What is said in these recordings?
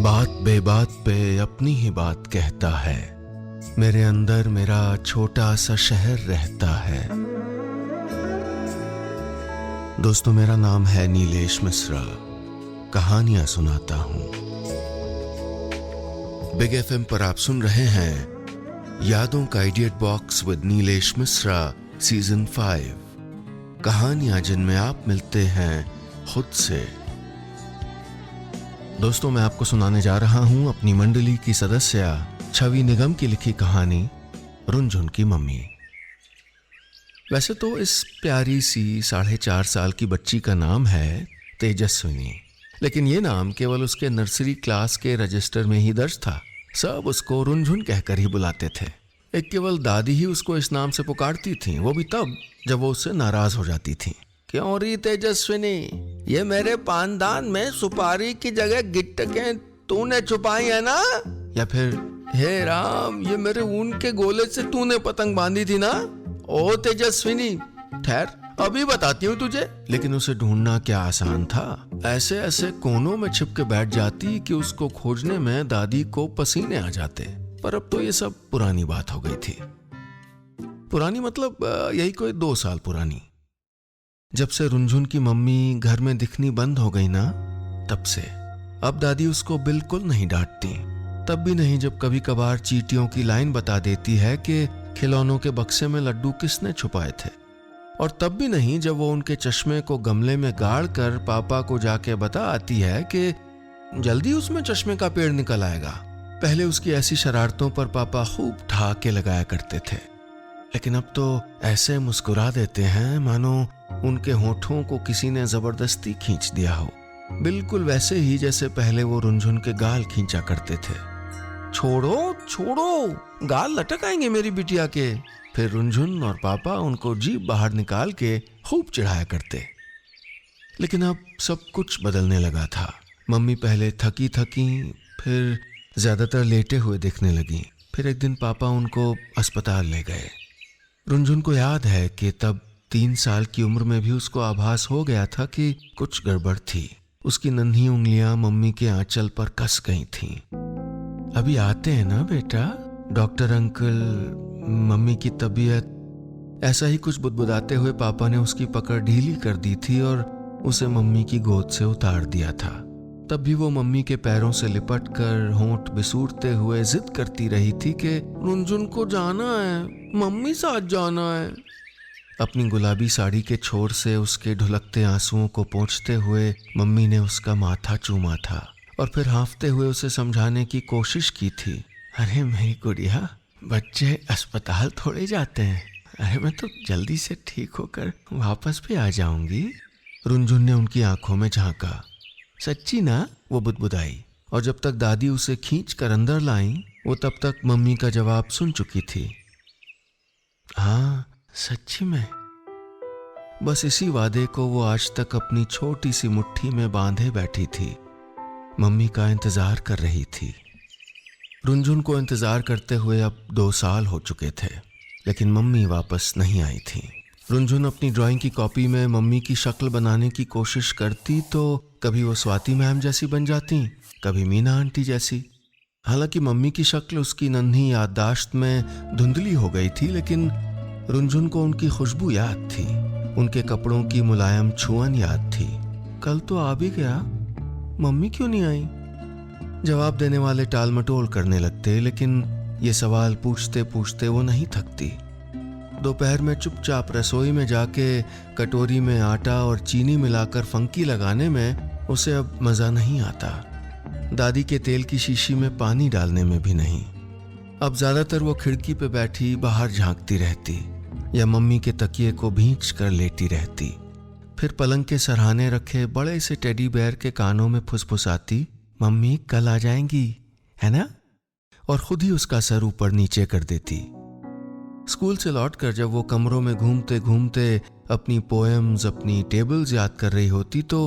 बात बेबात पे अपनी ही बात कहता है। मेरे अंदर मेरा छोटा सा शहर रहता है। दोस्तों, मेरा नाम है नीलेश मिश्रा। कहानियां सुनाता हूं। बिग एफएम पर आप सुन रहे हैं यादों का idiot box with Nilesh Mishra season 5। कहानियां जिनमें आप मिलते हैं खुद से। दोस्तों, मैं आपको सुनाने जा रहा हूं अपनी मंडली की सदस्य छवि निगम की लिखी कहानी रुनझुन की मम्मी। वैसे तो इस प्यारी सी 4.5 साल की बच्ची का नाम है तेजस्विनी, लेकिन ये नाम केवल उसके नर्सरी क्लास के रजिस्टर में ही दर्ज था। सब उसको रुनझुन कहकर ही बुलाते थे। एक केवल दादी ही उसको इस नाम से पुकारती थी, वो भी तब जब वो उससे नाराज हो जाती थी। क्यों री तेजस्विनी, ये मेरे पानदान में सुपारी की जगह गिट्टकें तूने छुपाई है ना? या फिर हे राम, ये मेरे ऊन के गोले से तूने पतंग बांधी थी ना? ओ तेजस्विनी, ठहर, अभी बताती हूँ तुझे। लेकिन उसे ढूंढना क्या आसान था। ऐसे ऐसे कोनों में छिप के बैठ जाती कि उसको खोजने में दादी को पसीने आ जाते। पर अब तो ये सब पुरानी बात हो गई थी। पुरानी मतलब यही कोई 2 साल पुरानी। जब से रुनझुन की मम्मी घर में दिखनी बंद हो गई ना, तब से अब दादी उसको बिल्कुल नहीं डांटती। तब भी नहीं जब कभी कभार चींटियों की लाइन बता देती है कि खिलौनों के बक्से में लड्डू किसने छुपाए थे। और तब भी नहीं जब वो उनके चश्मे को गमले में गाड़ कर पापा को जाके बता आती है कि जल्दी उसमें चश्मे का पेड़ निकल आएगा। पहले उसकी ऐसी शरारतों पर पापा खूब ठहाके लगाया करते थे, लेकिन अब तो ऐसे मुस्कुरा देते हैं मानो उनके होठों को किसी ने जबरदस्ती खींच दिया हो। बिल्कुल वैसे ही जैसे पहले वो रुनझुन के गाल खींचा करते थे। छोड़ो छोड़ो, गाल लटक आएंगे मेरी बिटिया के। फिर रुनझुन और पापा उनको जीभ बाहर निकाल के खूब चिढ़ाया करते। लेकिन अब सब कुछ बदलने लगा था। मम्मी पहले थकी थकी, फिर ज्यादातर लेटे हुए दिखने लगी। फिर एक दिन पापा उनको अस्पताल ले गए। रुनझुन को याद है कि तब 3 साल की उम्र में भी उसको आभास हो गया था कि कुछ गड़बड़ थी। उसकी नन्ही उंगलियां मम्मी के आंचल पर कस गई थीं। अभी आते हैं ना बेटा, डॉक्टर अंकल, मम्मी की तबीयत। ऐसा ही कुछ बुदबुदाते हुए पापा ने उसकी पकड़ ढीली कर दी थी और उसे मम्मी की गोद से उतार दिया था। तब भी वो मम्मी के पैरों से लिपट कर होंठ बिसूरते हुए जिद करती रही थी कि रुनझुन को जाना है, मम्मी साथ जाना है। अपनी गुलाबी साड़ी के छोर से उसके ढुलकते आंसुओं को पोंछते हुए मम्मी ने उसका माथा चूमा था और फिर हाँफते हुए उसे समझाने की कोशिश की थी। अरे मेरी गुड़िया, बच्चे अस्पताल थोड़े जाते हैं। अरे मैं तो जल्दी से ठीक होकर वापस भी आ जाऊंगी। रुनझुन ने उनकी आंखों में झांका। सच्ची ना? वो बुदबुदाई। और जब तक दादी उसे खींच कर अंदर लाई, वो तब तक मम्मी का जवाब सुन चुकी थी। हाँ, सच्ची में। बस इसी वादे को वो आज तक अपनी छोटी सी मुट्ठी में बांधे बैठी थी। मम्मी का इंतजार कर रही थी। रुनझुन को इंतजार करते हुए अब 2 साल हो चुके थे, लेकिन मम्मी वापस नहीं आई थी। रुनझुन अपनी ड्राइंग की कॉपी में मम्मी की शक्ल बनाने की कोशिश करती तो कभी वो स्वाति मैम जैसी बन जाती, कभी मीना आंटी जैसी। हालांकि मम्मी की शक्ल उसकी नन्ही याददाश्त में धुंधली हो गई थी, लेकिन रुनझुन को उनकी खुशबू याद थी, उनके कपड़ों की मुलायम छुअन याद थी। कल तो आ भी गया, मम्मी क्यों नहीं आई? जवाब देने वाले टाल मटोल करने लगते, लेकिन ये सवाल पूछते पूछते वो नहीं थकती। दोपहर में चुपचाप रसोई में जाके कटोरी में आटा और चीनी मिलाकर फंकी लगाने में उसे अब मजा नहीं आता। दादी के तेल की शीशी में पानी डालने में भी नहीं। अब ज्यादातर वो खिड़की पे बैठी बाहर झांकती रहती या मम्मी के तकिए को भींच कर लेटी रहती। फिर पलंग के सरहाने रखे बड़े से टेडी बेयर के कानों में फुसफुसाती, मम्मी कल आ जाएंगी, है ना? और खुद ही उसका सर ऊपर नीचे कर देती। स्कूल से लौटकर जब वो कमरों में घूमते घूमते अपनी पोएम्स, अपनी टेबल्स याद कर रही होती तो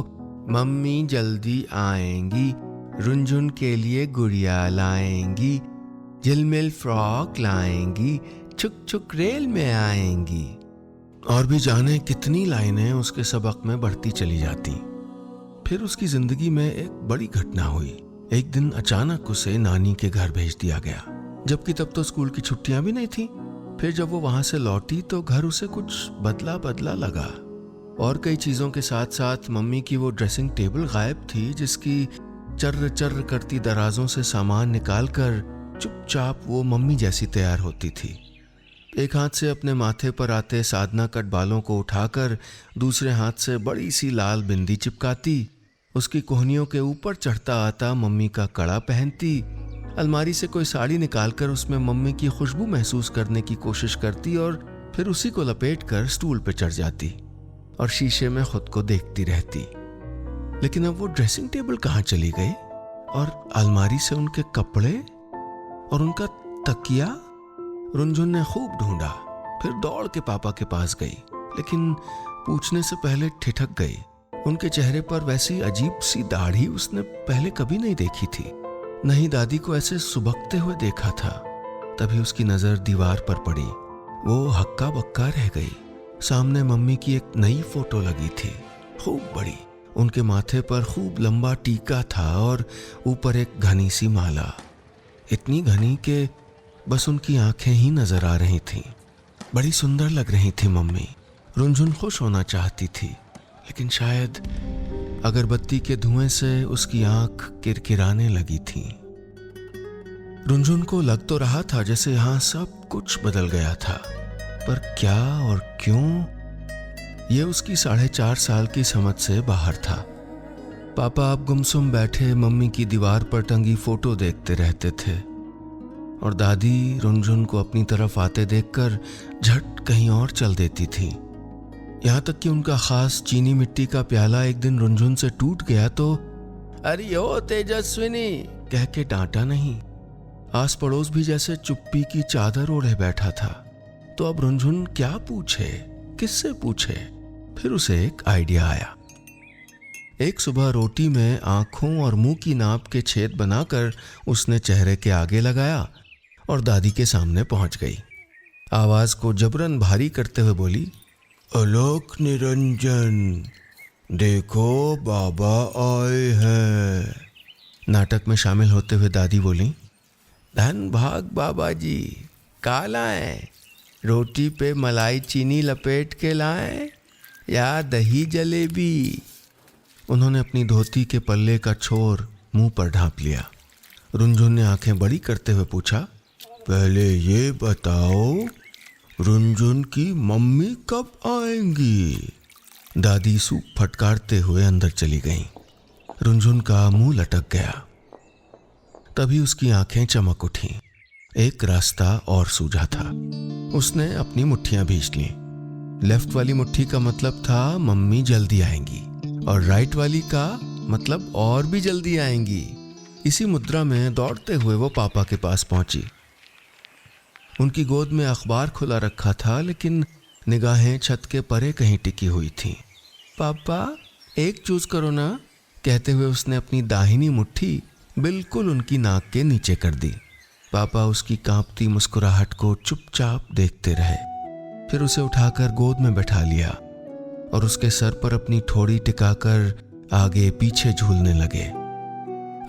मम्मी जल्दी आएंगी, रुनझुन के लिए गुड़िया लाएंगी, झिलमिल फ्रॉक लाएंगी, छुक छुक रेल में आएंगी, और भी जाने कितनी लाइनें उसके सबक में बढ़ती चली जाती। फिर उसकी जिंदगी में एक बड़ी घटना हुई। एक दिन अचानक उसे नानी के घर भेज दिया गया, जबकि तब तो स्कूल की छुट्टियां भी नहीं थी। फिर जब वो वहां से लौटी तो घर उसे कुछ बदला बदला लगा, और कई चीजों के साथ साथ मम्मी की वो ड्रेसिंग टेबल गायब थी, जिसकी चर्र चर्र करती दराजों से सामान निकालकर चुपचाप वो मम्मी जैसी तैयार होती थी। एक हाथ से अपने माथे पर आते साधना कट बालों को उठाकर दूसरे हाथ से बड़ी सी लाल बिंदी चिपकाती, उसकी कोहनियों के ऊपर चढ़ता आता मम्मी का कड़ा पहनती, अलमारी से कोई साड़ी निकालकर उसमें मम्मी की खुशबू महसूस करने की कोशिश करती और फिर उसी को लपेटकर स्टूल पर चढ़ जाती और शीशे में खुद को देखती रहती। लेकिन अब वो ड्रेसिंग टेबल कहाँ चली गई और अलमारी से उनके कपड़े और उनका तकिया? रुनझुन ने खूब ढूंढा, फिर दौड़ के पापा के पास गई, लेकिन पूछने से पहले ठिठक गई। उनके चेहरे पर वैसी अजीब सी दाढ़ी उसने पहले कभी नहीं देखी थी, नहीं दादी को ऐसे सुबकते हुए देखा था। तभी उसकी नजर दीवार पर पड़ी। वो हक्का बक्का रह गई। सामने मम्मी की एक नई फोटो लगी थी, खूब बड़ी। उनके माथे पर खूब लंबा टीका था और ऊपर एक घनी सी माला, इतनी घनी कि बस उनकी आंखें ही नजर आ रही थीं। बड़ी सुंदर लग रही थी मम्मी। रुनझुन खुश होना चाहती थी, लेकिन शायद अगरबत्ती के धुएं से उसकी आंख किरकिराने लगी थी। रुनझुन को लग तो रहा था जैसे यहाँ सब कुछ बदल गया था, पर क्या और क्यों, ये उसकी 4.5 साल की समझ से बाहर था। पापा अब गुमसुम बैठे मम्मी की दीवार पर टंगी फोटो देखते रहते थे और दादी रुनझुन को अपनी तरफ आते देखकर झट कहीं और चल देती थी। यहाँ तक कि उनका खास चीनी मिट्टी का प्याला एक दिन रुनझुन से टूट गया तो अरे ओ तेजस्विनी कह के डांटा नहीं। आस पड़ोस भी जैसे चुप्पी की चादर ओढ़े बैठा था। तो अब रुनझुन क्या पूछे, किससे पूछे? फिर उसे एक आइडिया आया। एक सुबह रोटी में आंखों और मुंह की नाप के छेद बनाकर उसने चेहरे के आगे लगाया और दादी के सामने पहुंच गई। आवाज को जबरन भारी करते हुए बोली, अलोक निरंजन, देखो बाबा आए हैं। नाटक में शामिल होते हुए दादी बोली, धन भाग बाबा जी, का लाएं? रोटी पे मलाई चीनी लपेट के लाएं या दही जलेबी? उन्होंने अपनी धोती के पल्ले का छोर मुंह पर ढांप लिया। रुनझुन ने आंखें बड़ी करते हुए पूछा, पहले ये बताओ रुनझुन की मम्मी कब आएंगी? दादी सूप फटकारते हुए अंदर चली गईं। रुनझुन का मुंह लटक गया। तभी उसकी आंखें चमक उठीं। एक रास्ता और सूझा था। उसने अपनी मुट्ठियां भींच लीं। लेफ्ट वाली मुट्ठी का मतलब था मम्मी जल्दी आएंगी और राइट वाली का मतलब और भी जल्दी आएंगी। इसी मुद्रा में दौड़ते हुए वो पापा के पास पहुंची। उनकी गोद में अखबार खुला रखा था, लेकिन निगाहें छत के परे कहीं टिकी हुई थीं। पापा एक चूज करो ना, कहते हुए उसने अपनी दाहिनी मुट्ठी बिल्कुल उनकी नाक के नीचे कर दी। पापा उसकी कांपती मुस्कुराहट को चुपचाप देखते रहे, फिर उसे उठाकर गोद में बैठा लिया और उसके सर पर अपनी ठोड़ी टिकाकर आगे पीछे झूलने लगे।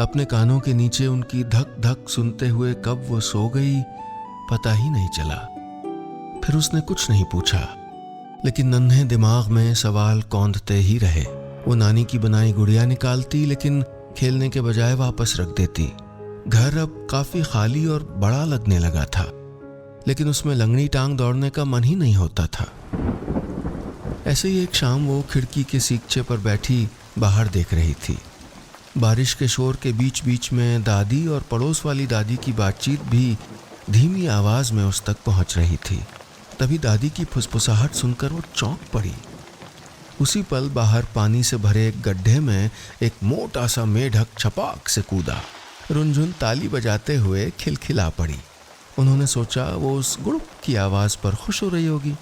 अपने कानों के नीचे उनकी धक धक सुनते हुए कब वो सो गई पता ही नहीं चला। फिर उसने कुछ नहीं पूछा, लेकिन नन्हे दिमाग में सवाल कौंधते ही रहे। वो नानी की बनाई गुड़िया निकालती, लेकिन खेलने के बजाय वापस रख देती। घर अब काफी खाली और बड़ा लगने लगा था, लेकिन उसमें लंगड़ी टांग दौड़ने का मन ही नहीं होता था। ऐसे ही एक शाम वो खिड़की के सीकचे पर बैठी बाहर देख रही थी। बारिश के शोर के बीच बीच में दादी और पड़ोस वाली दादी की बातचीत भी धीमी आवाज में उस तक पहुंच रही थी। तभी दादी की फुसफुसाहट सुनकर वो चौंक पड़ी। उसी पल बाहर पानी से भरे एक गड्ढे में एक मोटा सा मेढक छपाक से कूदा। रुनझुन ताली बजाते हुए खिलखिला पड़ी। उन्होंने सोचा वो उस गुड़ुक की आवाज पर खुश हो रही होगी,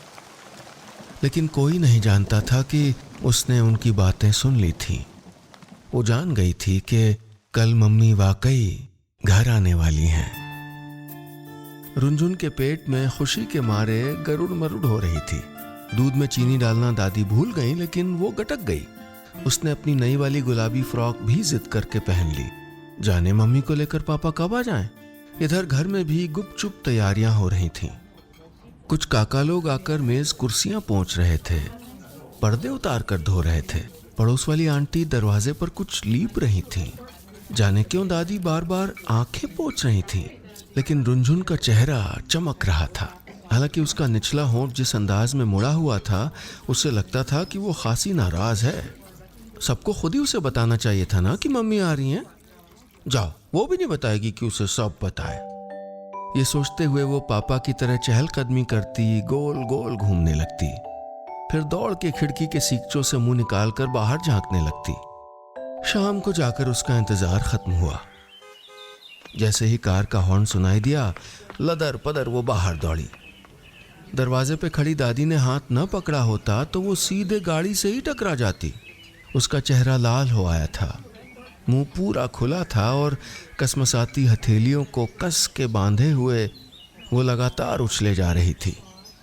लेकिन कोई नहीं जानता था कि उसने उनकी बातें सुन ली थीं। वो जान गई थी कि कल मम्मी वाकई घर आने वाली हैं। रुनझुन के पेट में खुशी के मारे गरुड़ मरुड़ हो रही थी। दूध में चीनी डालना दादी भूल गई, लेकिन वो गटक गई। उसने अपनी नई वाली गुलाबी फ्रॉक भी जिद करके पहन ली। जाने मम्मी को लेकर पापा कब आ जाएं। इधर घर में भी गुपचुप तैयारियां हो रही थीं। कुछ काका लोग आकर मेज कुर्सियां पोंछ रहे थे, पर्दे उतार कर धो रहे थे। पड़ोस वाली आंटी दरवाजे पर कुछ लीप रही थीं। जाने क्यों दादी बार बार आंखें पोंछ रही थीं, लेकिन रुनझुन का चेहरा चमक रहा था। हालांकि उसका निचला होंठ जिस अंदाज में मुड़ा हुआ था, उससे लगता था कि वो खासी नाराज है। सबको खुद ही उसे बताना चाहिए था ना कि मम्मी आ रही हैं। जाओ, वो भी नहीं बताएगी कि उसे सब बताए। ये सोचते हुए वो पापा की तरह चहलकदमी करती, गोल गोल घूमने लगती, फिर दौड़ के खिड़की के सीकचों से मुंह निकालकर बाहर झांकने लगती। शाम को जाकर उसका इंतजार खत्म हुआ। जैसे ही कार का हॉर्न सुनाई दिया, लदर पदर वो बाहर दौड़ी। दरवाजे पे खड़ी दादी ने हाथ न पकड़ा होता तो वो सीधे गाड़ी से ही टकरा जाती। उसका चेहरा लाल हो आया था, मुंह पूरा खुला था और कसमसाती हथेलियों को कस के बांधे हुए वो लगातार उछले जा रही थी।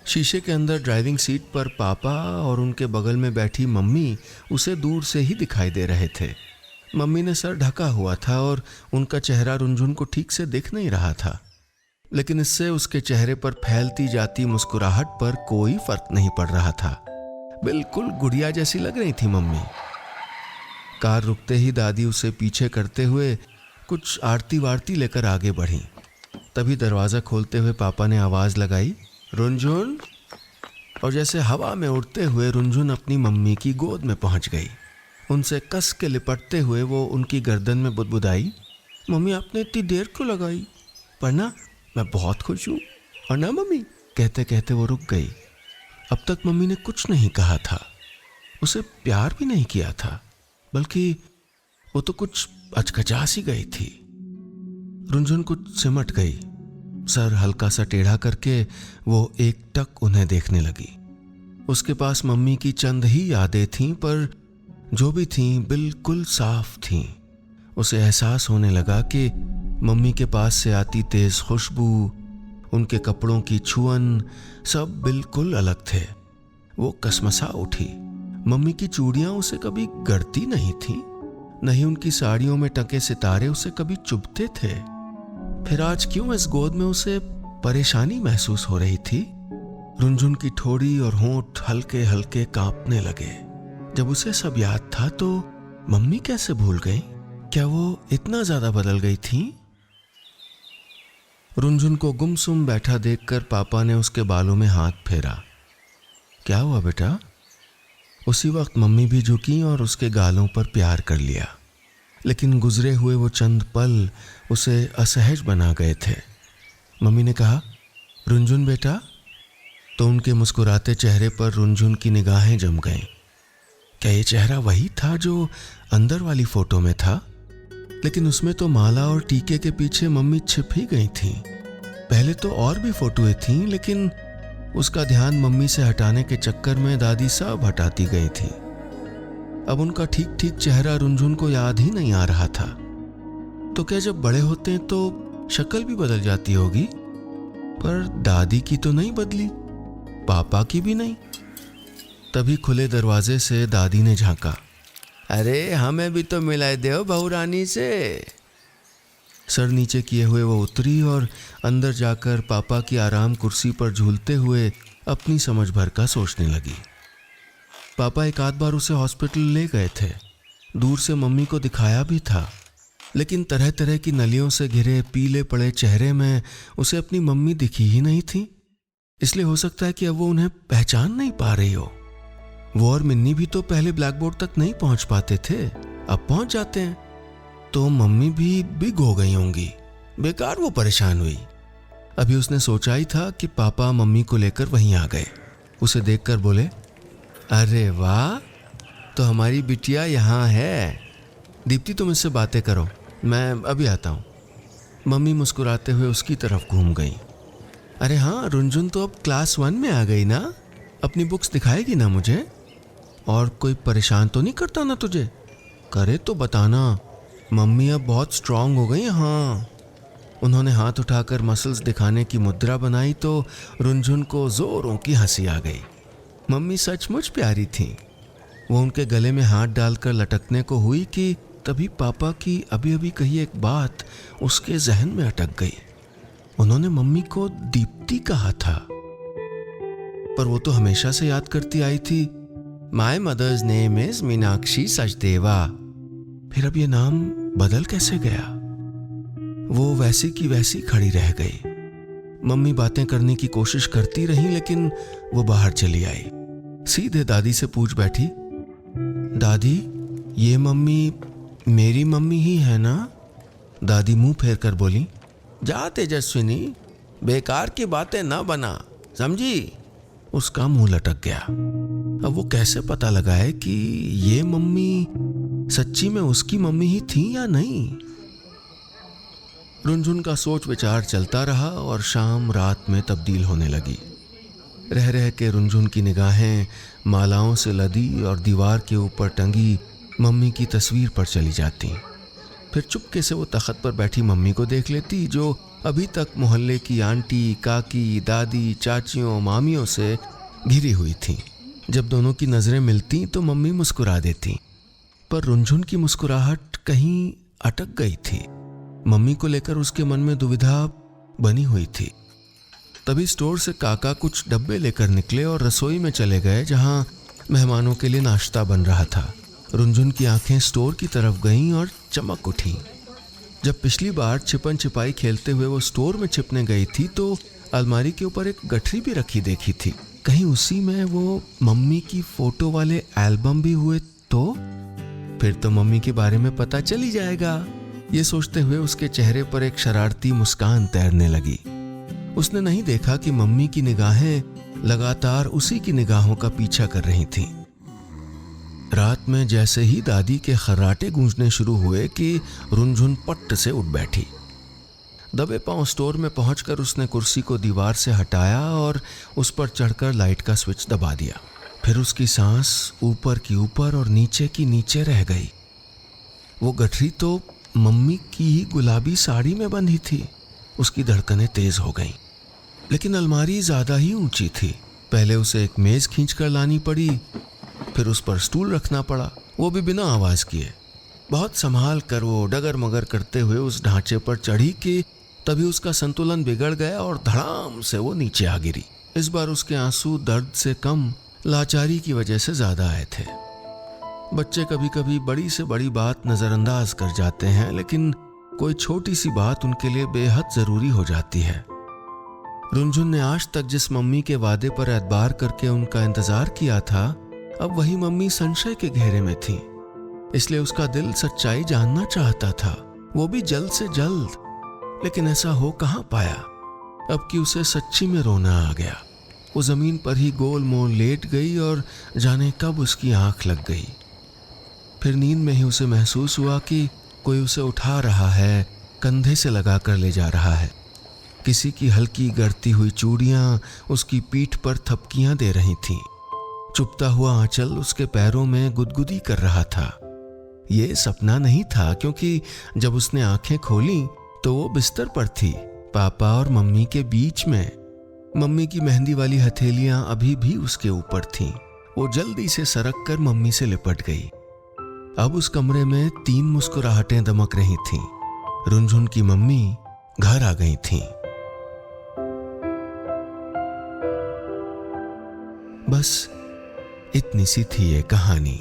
शीशे के अंदर ड्राइविंग सीट पर पापा और उनके बगल में बैठी मम्मी उसे दूर से ही दिखाई दे रहे थे। मम्मी ने सर ढका हुआ था और उनका चेहरा रुनझुन को ठीक से दिख नहीं रहा था, लेकिन इससे उसके चेहरे पर फैलती जाती मुस्कुराहट पर कोई फर्क नहीं पड़ रहा था। बिल्कुल गुड़िया जैसी लग रही थी मम्मी। कार रुकते ही दादी उसे पीछे करते हुए कुछ आरती वारती लेकर आगे बढ़ी। तभी दरवाज़ा खोलते हुए पापा ने आवाज़ लगाई, रुनझुन। और जैसे हवा में उड़ते हुए रुनझुन अपनी मम्मी की गोद में पहुंच गई। उनसे कस के लिपटते हुए वो उनकी गर्दन में बुदबुदाई, मम्मी आपने इतनी देर क्यों लगाई, पर ना मैं बहुत खुश हूँ। और ना मम्मी, कहते कहते वो रुक गई। अब तक मम्मी ने कुछ नहीं कहा था, उसे प्यार भी नहीं किया था, बल्कि वो तो कुछ अचकचा सी गई थी। रुनझुन कुछ सिमट गई। सर हल्का सा टेढ़ा करके वो एकटक उन्हें देखने लगी। उसके पास मम्मी की चंद ही यादें थीं, पर जो भी थीं बिल्कुल साफ थीं। उसे एहसास होने लगा कि मम्मी के पास से आती तेज खुशबू, उनके कपड़ों की छुअन, सब बिल्कुल अलग थे। वो कसमसा उठी। मम्मी की चूड़ियां उसे कभी गड़ती नहीं थीं, नहीं उनकी साड़ियों में टके सितारे उसे कभी चुभते थे। फिर आज क्यों इस गोद में उसे परेशानी महसूस हो रही थी। रुनझुन की ठोड़ी और होंठ हल्के हल्के कांपने लगे। जब उसे सब याद था तो मम्मी कैसे भूल गई? क्या वो इतना ज्यादा बदल गई थी? रुनझुन को गुमसुम बैठा देखकर पापा ने उसके बालों में हाथ फेरा। क्या हुआ बेटा? उसी वक्त मम्मी भी झुकी और उसके गालों पर प्यार कर लिया, लेकिन गुजरे हुए वो चंद पल उसे असहज बना गए थे। मम्मी ने कहा, रुनझुन बेटा। तो उनके मुस्कुराते चेहरे पर रुनझुन की निगाहें जम गईं। क्या ये चेहरा वही था जो अंदर वाली फोटो में था? लेकिन उसमें तो माला और टीके के पीछे मम्मी छिप ही गई थीं। पहले तो और भी फोटोएं थीं, लेकिन उसका ध्यान मम्मी से हटाने के चक्कर में दादी सब हटाती गई थी। अब उनका ठीक ठीक चेहरा रुनझुन को याद ही नहीं आ रहा था। तो क्या जब बड़े होते हैं तो शक्ल भी बदल जाती होगी? पर दादी की तो नहीं बदली, पापा की भी नहीं। तभी खुले दरवाजे से दादी ने झांका, अरे हमें भी तो मिलाए दो बहू रानी से। सर नीचे किए हुए वो उतरी और अंदर जाकर पापा की आराम कुर्सी पर झूलते हुए अपनी समझ भर का सोचने लगी। पापा एक आध बार उसे हॉस्पिटल ले गए थे, दूर से मम्मी को दिखाया भी था, लेकिन तरह तरह की नलियों से घिरे पीले पड़े चेहरे में उसे अपनी मम्मी दिखी ही नहीं थी। इसलिए हो सकता है कि अब वो उन्हें पहचान नहीं पा रही हो। वो और मिन्नी भी तो पहले ब्लैक बोर्ड तक नहीं पहुंच पाते थे, अब पहुंच जाते हैं। तो मम्मी भी बिग हो गई होंगी। बेकार वो परेशान हुई। अभी उसने सोचा ही था कि पापा मम्मी को लेकर वहीं आ गए। उसे देखकर बोले, अरे वाह, तो हमारी बिटिया यहाँ है। दीप्ति तुम इससे बातें करो, मैं अभी आता हूँ। मम्मी मुस्कुराते हुए उसकी तरफ घूम गई। अरे हाँ, रुनझुन तो अब क्लास 1 में आ गई ना, अपनी बुक्स दिखाएगी ना मुझे? और कोई परेशान तो नहीं करता ना तुझे? करे तो बताना, मम्मी अब बहुत स्ट्रांग हो गई। हाँ। उन्होंने हाथ उठाकर मसल्स दिखाने की मुद्रा बनाई तो रुनझुन को जोरों की हंसी आ गई। मम्मी सचमुच प्यारी थी। वो उनके गले में हाथ डालकर लटकने को हुई कि तभी पापा की अभी अभी कही एक बात उसके जहन में अटक गई। उन्होंने मम्मी को दीप्ति कहा था, पर वो तो हमेशा से याद करती आई थी, my mother's name is Meenakshi Sachdeva. फिर अब ये नाम बदल कैसे गया? वो वैसी की वैसी खड़ी रह गई। मम्मी बातें करने की कोशिश करती रही, लेकिन वो बाहर चली आई। सीधे दादी से पूछ बैठी, दादी ये मम्मी मेरी मम्मी ही है ना? दादी मुंह फेर कर बोली, जा तेजस्विनी, बेकार की बातें ना बना, समझी? उसका मुंह लटक गया। अब वो कैसे पता लगाए कि ये मम्मी सच्ची में उसकी मम्मी ही थी या नहीं? रुनझुन का सोच विचार चलता रहा और शाम रात में तब्दील होने लगी। रह रह के रुनझुन की निगाहें मालाओं से लदी और दीवार के ऊपर टंगी मम्मी की तस्वीर पर चली जाती। फिर चुपके से वो तख्त पर बैठी मम्मी को देख लेती, जो अभी तक मोहल्ले की आंटी, काकी, दादी, चाचियों, मामियों से घिरी हुई थी। जब दोनों की नजरें मिलती तो मम्मी मुस्कुरा देती, पर रुनझुन की मुस्कुराहट कहीं अटक गई थी। मम्मी को लेकर उसके मन में दुविधा बनी हुई थी। तभी स्टोर से काका कुछ डब्बे लेकर निकले और रसोई में चले गए, जहां मेहमानों के लिए नाश्ता बन रहा था। रुनझुन की आंखें स्टोर की तरफ गईं और चमक उठी। जब पिछली बार छिपन छिपाई खेलते हुए वो स्टोर में छिपने गई थी तो अलमारी के ऊपर एक गठरी भी रखी देखी थी। कहीं उसी में वो मम्मी की फोटो वाले एल्बम भी हुए तो? फिर तो मम्मी के बारे में पता चल ही जाएगा। ये सोचते हुए उसके चेहरे पर एक शरारती मुस्कान तैरने लगी। उसने नहीं देखा कि मम्मी की निगाहें लगातार उसी की निगाहों का पीछा कर रही थीं। रात में जैसे ही दादी के खर्राटे गूंजने शुरू हुए कि रुनझुन पट्ट से उठ बैठी। दबे पांव स्टोर में पहुंचकर उसने कुर्सी को दीवार से हटाया और उस पर चढ़कर लाइट का स्विच दबा दिया। फिर उसकी सांस ऊपर की ऊपर और नीचे की नीचे रह गई। वो गठरी तो मम्मी की ही गुलाबी साड़ी में बंधी थी। उसकी धड़कनें तेज हो गईं, लेकिन अलमारी ज्यादा ही ऊंची थी। पहले उसे एक मेज खींचकर लानी पड़ी, फिर उस पर स्टूल रखना पड़ा, वो भी बिना आवाज किए। बहुत संभाल कर वो डगर मगर करते हुए उस ढांचे पर चढ़ी कि तभी उसका संतुलन बिगड़ गया और धड़ाम से वो नीचे आ गिरी। इस बार उसके आंसू दर्द से कम लाचारी की वजह से ज्यादा आए थे। बच्चे कभी कभी बड़ी से बड़ी बात नजरअंदाज कर जाते हैं, लेकिन कोई छोटी सी बात उनके लिए बेहद जरूरी हो जाती है। रुनझुन ने आज तक जिस मम्मी के वादे पर एतबार करके उनका इंतजार किया था, अब वही मम्मी संशय के घेरे में थी। इसलिए उसका दिल सच्चाई जानना चाहता था, वो भी जल्द से जल्द। लेकिन ऐसा हो कहां पाया। अब कि उसे सच्ची में रोना आ गया। वो जमीन पर ही गोल मोल लेट गई और जाने कब उसकी आंख लग गई। फिर नींद में ही उसे महसूस हुआ कि कोई उसे उठा रहा है, कंधे से लगा कर ले जा रहा है। किसी की हल्की गड़ती हुई चूड़ियां उसकी पीठ पर थपकियां दे रही थीं। चुभता हुआ आंचल उसके पैरों में गुदगुदी कर रहा था। ये सपना नहीं था, क्योंकि जब उसने आंखें खोली तो वो बिस्तर पर थी, पापा और मम्मी के बीच में। मम्मी की मेहंदी वाली हथेलियां अभी भी उसके ऊपर थीं। वो जल्दी से सरक कर मम्मी से लिपट गई। अब उस कमरे में 3 मुस्कुराहटें दमक रही थीं। रुनझुन की मम्मी घर आ गई थीं। बस इतनी सी थी ये कहानी।